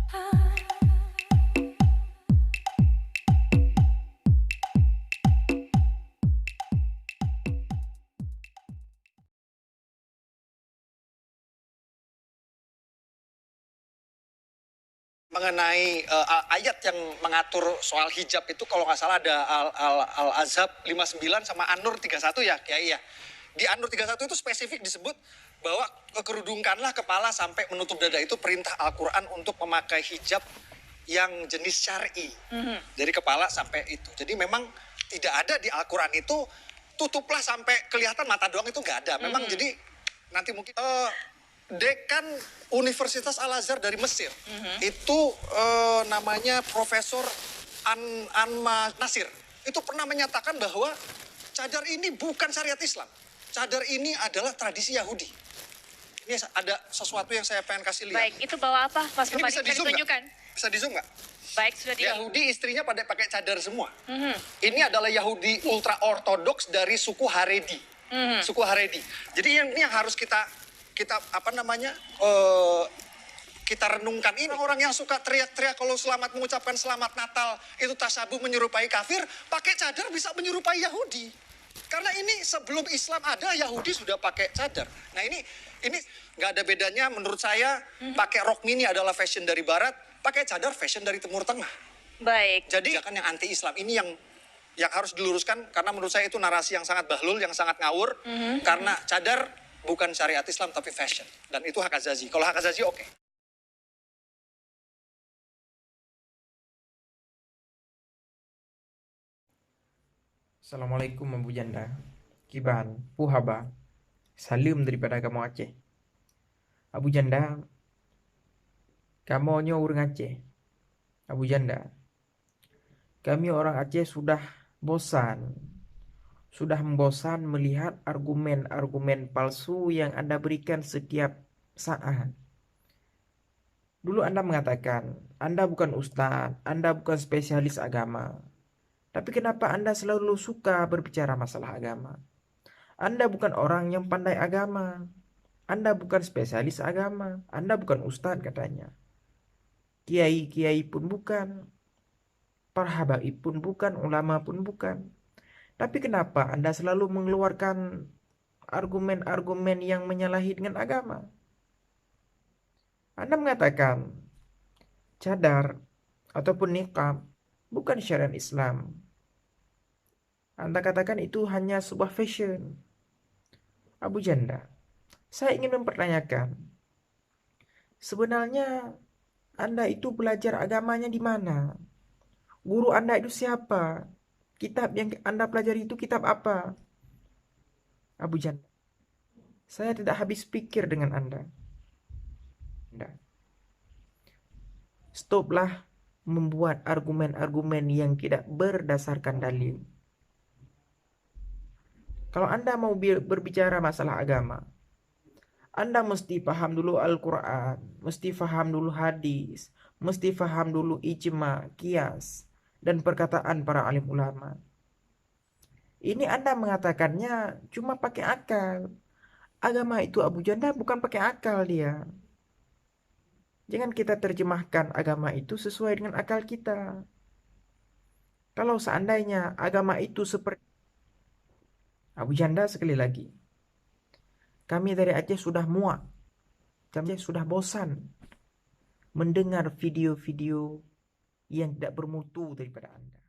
Mengenai ayat yang mengatur soal hijab itu kalau nggak salah ada Al-Azhab 59 sama An-Nur 31 ya, Kiai ya. Di An-Nur 31 itu spesifik disebut bahwa kerudungkanlah kepala sampai menutup dada, itu perintah Al-Quran untuk memakai hijab yang jenis syar'i. Dari kepala sampai itu. Jadi memang tidak ada di Al-Quran itu tutuplah sampai kelihatan mata doang, itu nggak ada. Memang jadi nanti mungkin dekan Universitas Al-Azhar dari Mesir itu namanya Profesor Anma Nasir itu pernah menyatakan bahwa cadar ini bukan syariat Islam, cadar ini adalah tradisi Yahudi. Ini ada sesuatu yang saya pengen kasih lihat. Baik, itu bawa apa Mas Ini Bupati? bisa Ditunjukkan. Bisa di zoom nggak? Baik, sudah di. Yahudi istrinya pada pakai cadar semua. Ini adalah Yahudi ultra ortodoks dari suku Haredi. Suku Haredi. Jadi ini yang harus kita apa namanya kita renungkan. Ini orang yang suka teriak-teriak kalau selamat mengucapkan selamat Natal itu tasabuh menyerupai kafir, pakai cadar bisa menyerupai Yahudi. Karena ini sebelum Islam ada, Yahudi sudah pakai cadar. Nah ini nggak ada bedanya menurut saya. Pakai rok mini adalah fashion dari Barat, pakai cadar fashion dari Timur Tengah. Baik. Jadi yang anti Islam ini yang harus diluruskan, karena menurut saya itu narasi yang sangat bahlul, yang sangat ngawur. Karena cadar bukan syariat Islam tapi fashion, dan itu hak azazi. Kalau hak azazi oke. Assalamualaikum Abu Janda, Kiban, Puhaba, salam daripada kamu Aceh. Abu Janda, kamu orang Aceh. Abu Janda, kami orang Aceh sudah membosan melihat argumen-argumen palsu yang Anda berikan setiap saat. Dulu Anda mengatakan, Anda bukan ustadz, Anda bukan spesialis agama. Tapi kenapa Anda selalu suka berbicara masalah agama? Anda bukan orang yang pandai agama. Anda bukan spesialis agama. Anda bukan ustadz katanya. Kiai-kiai pun bukan. Para habaib pun bukan. Ulama pun bukan. Tapi kenapa Anda selalu mengeluarkan argumen-argumen yang menyalahi dengan agama? Anda mengatakan cadar ataupun niqab bukan syariat Islam. Anda katakan itu hanya sebuah fashion. Abu Janda, saya ingin mempertanyakan, sebenarnya Anda itu belajar agamanya di mana? Guru Anda itu siapa? Kitab yang Anda pelajari itu kitab apa? Abu Janda, saya tidak habis pikir dengan Anda. Stoplah membuat argumen-argumen yang tidak berdasarkan dalil. Kalau Anda mau berbicara masalah agama, Anda mesti paham dulu Al-Quran, mesti paham dulu hadis, mesti paham dulu ijma, qiyas, dan perkataan para alim ulama. Ini Anda mengatakannya cuma pakai akal. Agama itu Abu Janda bukan pakai akal dia. Jangan kita terjemahkan agama itu sesuai dengan akal kita. Kalau seandainya agama itu seperti Abu Janda, sekali lagi, kami dari Aceh sudah muak, kami sudah bosan mendengar video-video yang tidak bermutu daripada Anda.